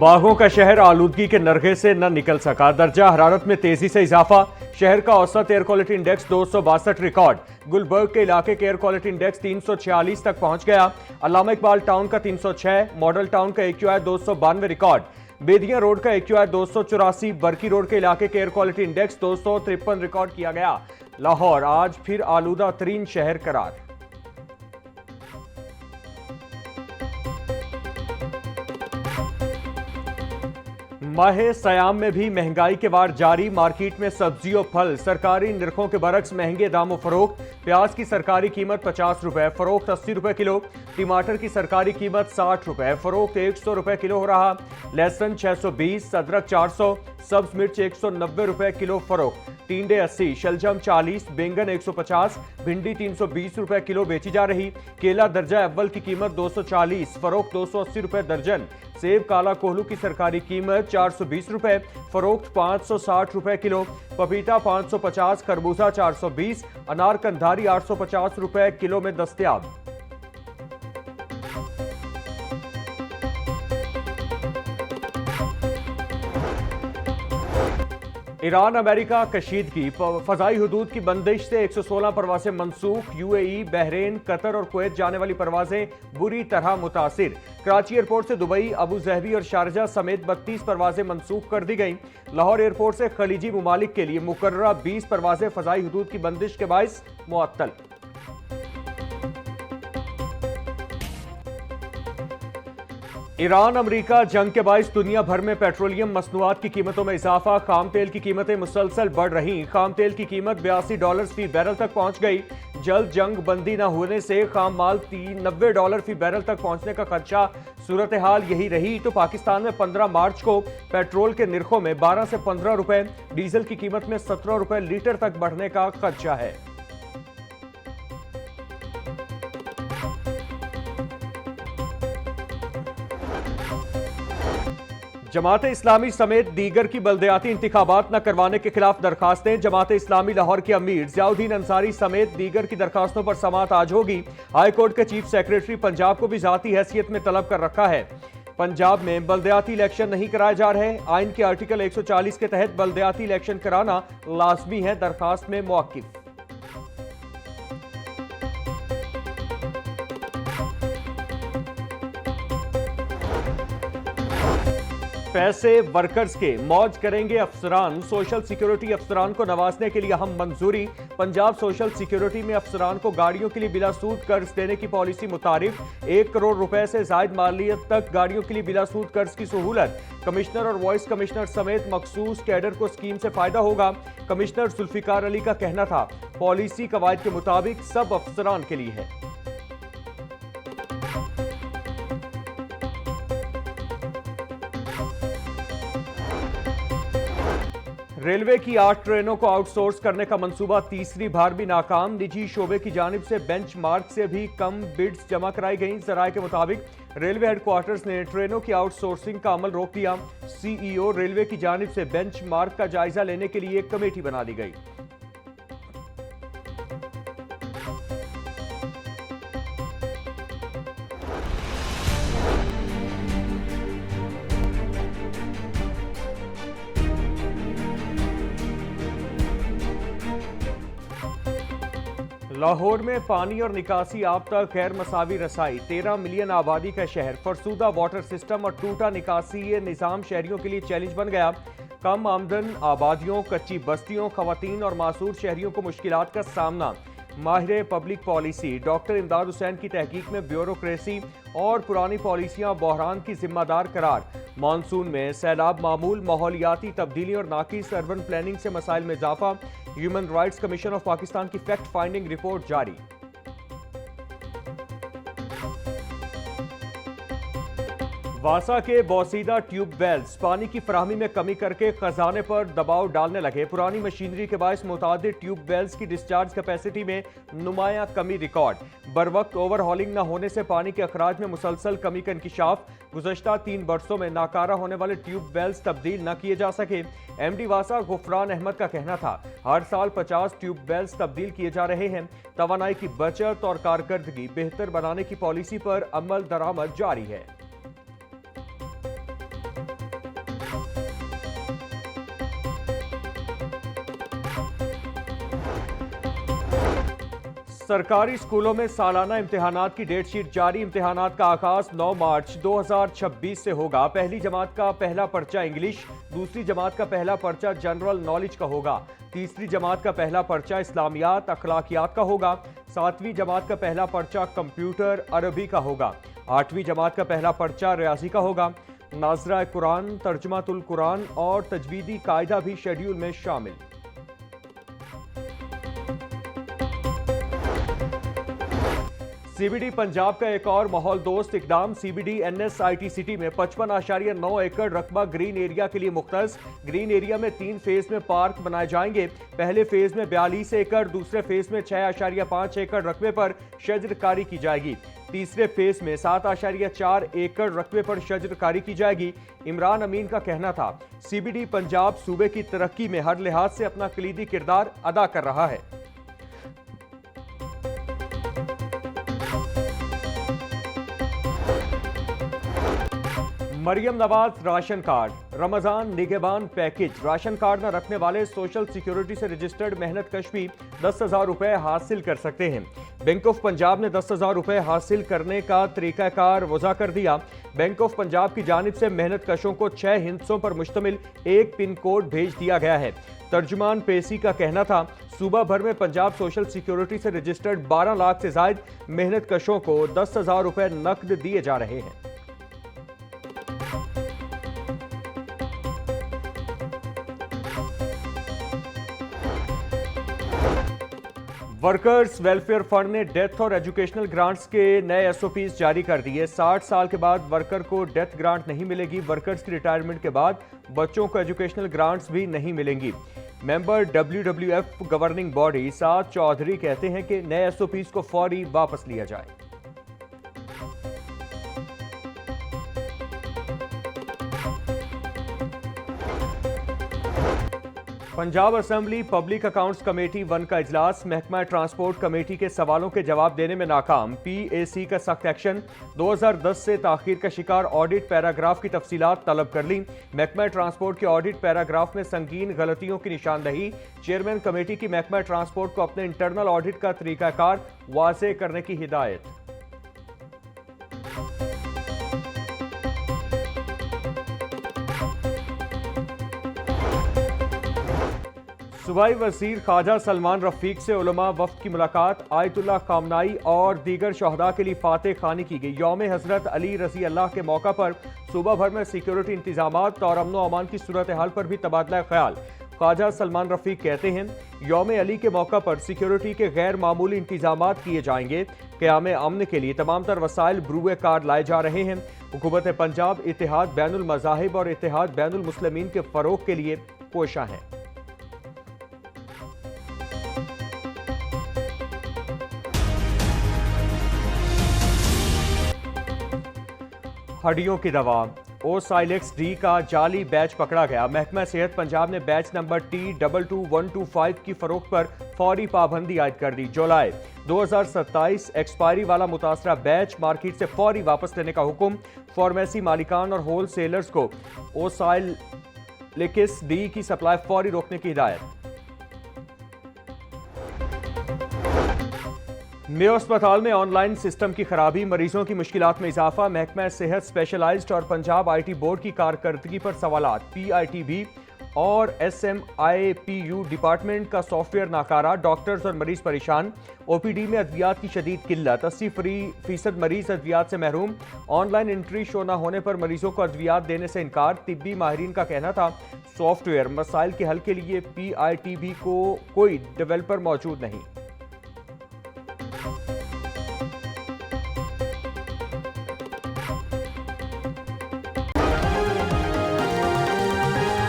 बागों का शहर आलूदगी के नरगे से न निकल सका। दर्जा हरारत में तेजी से इजाफा। शहर का औसत air quality index 262 record. Gulberg के इलाके के एयर क्वालिटी इंडेक्स 346 तक पहुंच गया। अल्लामा इकबाल टाउन का 306, मॉडल टाउन का AQI 292 रिकॉर्ड। बेदिया रोड का AQI 284, बरकी रोड के इलाके के एयर क्वालिटी इंडेक्स 253 रिकॉर्ड किया गया। लाहौर आज फिर आलूदा तरीन शहर करार। माह सयाम में भी महंगाई के वार जारी। मार्केट में सब्जी और फल सरकारी निरखों के बरक्स महंगे दामों फरोख्त। प्याज की सरकारी कीमत 50 रुपए, फरोख्त 80 रुपए किलो। टमाटर की सरकारी कीमत 60 रुपए, फरोख्त 100 रुपए किलो हो रहा। लहसुन 620, अदरक 400, सब्ज मिर्च 190 रुपए किलो फरोख्त। टिंडे 80, शलजम 40, बैंगन 150, भिंडी 320 रुपए किलो बेची जा रही। केला दर्जा अव्वल की कीमत 240, फरोख्त 280 रुपए दर्जन। सेब काला कोहलू की सरकारी कीमत 420 रुपए, फरोख्त 560 रुपए किलो। पपीता 550, खरबूजा 420, अनार कंधारी 850 रुपए किलो में दस्तयाब। Iran America कशीदगी। फजाई हुदूद की बंदिश से 116 परवाजें मनसूख। UAE, बहरीन, कतर और कुवैत जाने वाली परवाजें बुरी तरह मुतासिर। कराची एयरपोर्ट से दुबई, अबू जहबी और शारजा समेत 32 परवाजें मनसूख कर दी गईं। लाहौर एयरपोर्ट से खलीजी मुमालिक के लिए मुकर्ररा 20 परवाजें फजाई हुदूद की बंदिश के बाइस मुअत्तल। ईरान अमेरिका जंग के बाइस दुनिया भर में पेट्रोलियम मसनूआत की कीमतों में इजाफा। खाम तेल की कीमतें मुसलसल बढ़ रही। खाम तेल की कीमत $82 फी बैरल तक पहुंच गई। जल्द जंग बंदी न होने से खाम माल $90 फी बैरल तक पहुंचने का खदशा। सूरत हाल यही रही तो पाकिस्तान में 15 मार्च को पेट्रोल के निर्खों में 12 से 15 रुपए, डीजल की कीमत में 17 रुपए लीटर तक बढ़ने का खदशा है। जमात इस्लामी समेत दीगर की बल्दियाती इंतखाबात न करवाने के खिलाफ दरखास्तें। जमात इस्लामी लाहौर के अमीर ज़ियाउद्दीन अंसारी समेत दीगर की दरखास्तों पर समाअत आज होगी। हाईकोर्ट के चीफ सेक्रेटरी पंजाब को भी ज़ाती हैसियत में तलब कर रखा है। पंजाब में बल्दियाती इलेक्शन नहीं कराए जा रहे। आइन के आर्टिकल 140 के तहत बल्दियाती इलेक्शन कराना लाजमी है। दरखास्त में मौक़िफ़। पैसे वर्कर्स के, मौज करेंगे अफसरान। सोशल सिक्योरिटी अफसरान को नवाजने के लिए अहम मंजूरी। पंजाब सोशल सिक्योरिटी में अफसरान को गाड़ियों के लिए बिला सूद कर्ज देने की पॉलिसी मुतारिफ। 1 करोड़ रुपए से जायद मालियत तक गाड़ियों के लिए बिला सूद कर्ज की सहूलत। कमिश्नर और वॉइस कमिश्नर समेत मखसूस कैडर को स्कीम से फायदा होगा। कमिश्नर जुल्फिकार अली का कहना था पॉलिसी कवायद के मुताबिक सब अफसरान के लिए है। रेलवे की 8 ट्रेनों को आउटसोर्स करने का मंसूबा तीसरी बार भी नाकाम। निजी शोबे की जानिब से बेंचमार्क से भी कम बिड्स जमा कराई गई। जराये के मुताबिक रेलवे हेडक्वार्टर्स ने ट्रेनों की आउटसोर्सिंग का अमल रोक दिया। CEO रेलवे की जानिब से बेंचमार्क का जायजा लेने के लिए एक कमेटी बना दी गई। लाहौर में पानी और निकासी आब तक गैर मसावी रसाई। 13 मिलियन आबादी का शहर, फरसूदा वाटर सिस्टम और टूटा निकासी निज़ाम शहरियों के लिए चैलेंज बन गया। कम आमदन आबादियों, कच्ची बस्तियों, खवातीन और मासूर शहरियों को मुश्किलात का सामना। माहिर पब्लिक पॉलिसी डॉक्टर इमदाद हुसैन की तहकीक में ब्यूरोक्रेसी और पुरानी पॉलिसियां बहरान की जिम्मेदार करार। मानसून में सैलाब मामूल, माहौलियाती तब्दीली और नाकिस अर्बन प्लानिंग से मसाइल में इजाफा। Human rights commission of Pakistan की फैक्ट फाइंडिंग रिपोर्ट जारी। वासा के बौसीदा ट्यूब वेल्स पानी की फराहमी में कमी करके खजाने पर दबाव डालने लगे। पुरानी मशीनरी के बायस मुतादिद ट्यूब वेल्स की डिस्चार्ज कैपेसिटी में नुमाया कमी रिकॉर्ड। बरवक्त ओवरहॉलिंग न होने से पानी के अखराज में मुसलसल कमी का इंकिशाफ। गुज़श्ता 3 बरसों में नाकारा होने वाले ट्यूब वेल्स तब्दील न किए जा सके। MD वासा गुफरान अहमद का कहना था हर साल 50 ट्यूब वेल्स तब्दील किए जा रहे हैं। तवानाई की बचत और कारकर्दगी बेहतर बनाने की पॉलिसी पर अमल दरामद जारी है। सरकारी स्कूलों में सालाना इम्तिहानात की डेट शीट जारी। इम्तिहानात का आगाज 9 मार्च 2026 से होगा। पहली जमात का पहला पर्चा इंग्लिश, दूसरी जमात का पहला पर्चा जनरल नॉलेज का होगा, तीसरी जमात का पहला पर्चा इस्लामियात अखलाकियात का होगा, सातवीं जमात का पहला पर्चा कंप्यूटर अरबी का होगा, आठवीं जमात का पहला पर्चा रियाजी का होगा। नाज़रा कुरान, तर्जुमातुल कुरान और तजवीदी कायदा भी शेड्यूल में शामिल। सीबीडी पंजाब का एक और माहौल दोस्त इकदाम। सीबीडी एनएसआईटी सिटी में 55.9 एकड़ रकबा ग्रीन एरिया के लिए मुख्तस। ग्रीन एरिया में 3 फेज में पार्क बनाए जाएंगे। पहले फेज में 42 एकड़, दूसरे फेज में 6.5 एकड़ रकबे पर शजरकारी की जाएगी। तीसरे फेज में 7.4 एकड़ रकबे पर शजरकारी की जाएगी। इमरान अमीन का कहना था, सीबीडी पंजाब सूबे की तरक्की में हर लिहाज से अपना कलीदी किरदार अदा कर रहा है। Maryam Nawaz ration card, Ramzan Nigehban package. Ration card न रखने वाले सोशल सिक्योरिटी से रजिस्टर्ड मेहनत कश भी 10,000 रुपए हासिल कर सकते हैं। बैंक ऑफ पंजाब ने 10,000 रुपए हासिल करने का तरीकाकार वज़ा कर दिया। बैंक ऑफ पंजाब की जानिब से मेहनत कशों को 6 हिस्सों पर मुश्तमिल एक पिन कोड भेज दिया गया है। तर्जुमान पेसी का कहना था, सूबा भर में पंजाब सोशल सिक्योरिटी से रजिस्टर्ड 12 लाख से जायद मेहनत कशों को 10,000 रुपए नकद दिए जा रहे हैं। वर्कर्स वेलफेयर फंड ने डेथ और एजुकेशनल ग्रांट्स के नए एसओपीज जारी कर दिए। 60 साल के बाद वर्कर को डेथ ग्रांट नहीं मिलेगी। वर्कर्स की रिटायरमेंट के बाद बच्चों को एजुकेशनल ग्रांट्स भी नहीं मिलेंगी। मेंबर WWF गवर्निंग बॉडी साद चौधरी कहते हैं कि नए एसओपीज को फौरी वापस लिया जाए। Punjab assembly public accounts committee 1 का इजलास। महकमा ट्रांसपोर्ट कमेटी के सवालों के जवाब देने में नाकाम। PAC का सख्त एक्शन। 2010 से ताखीर का शिकार ऑडिट पैराग्राफ की तफसीलात तलब कर ली। महकमा ट्रांसपोर्ट के ऑडिट पैराग्राफ में संगीन गलतियों की निशानदही। चेयरमैन कमेटी की महकमा ट्रांसपोर्ट को अपने इंटरनल ऑडिट का तरीकाकार वाज़ेह करने की हिदायत। सूबाई वजीर ख्वाजा सलमान रफीक से उलमा वफ्द की मुलाकात। आयतुल्लाह खामनाई और दीगर शहदा के लिए फातह खानी की गई। यौम हजरत अली रजी अल्लाह के मौका पर सूबा भर में सिक्योरिटी इंतजामात और अमन अमान की सूरत हाल पर भी तबादला ख्याल। ख्वाजा सलमान रफीक कहते हैं, यौम अली के मौका पर सिक्योरिटी के गैर मामूली इंतजामात किए जाएंगे। क़याम अमन के लिए तमाम तर वसाइल ब्रूए कार्ड लाए जा रहे हैं। हुकूमत पंजाब इत्तेहाद बैनुल मज़ाहिब और इत्तेहाद बैनुल मुस्लिमीन के फ़रोग़ के लिए कोशा है। हड्डियों की दवा ओसाइलेक्स डी का जाली बैच पकड़ा गया। महकमा सेहत पंजाब ने बैच नंबर T22125 की फरोख्त पर फौरी पाबंदी आयद कर दी। जुलाई 2027 एक्सपायरी वाला मुतासरा बैच मार्केट से फौरी वापस लेने का हुक्म। फार्मेसी मालिकान और होल सेलर्स को ओसाइलेक्स डी की सप्लाई फौरी रोकने की हिदायत। मेयो अस्पताल में ऑनलाइन सिस्टम की खराबी, मरीजों की मुश्किलात में इजाफा। महकमा सेहत स्पेशलाइज्ड और पंजाब IT बोर्ड की कारकर्दगी पर सवालात। PITB और SMIPU डिपार्टमेंट का सॉफ्टवेयर नाकारा। डॉक्टर्स और मरीज परेशान। OPD में अद्वियात की शदीद किल्लत। 80% मरीज अद्वियात से महरूम। ऑनलाइन एंट्री शो न होने पर मरीजों को अद्वियात देने से इनकार। तिब्बी माहिरीन का कहना था, सॉफ्टवेयर मसाइल के हल के लिए PITB को कोई डेवलपर मौजूद नहीं।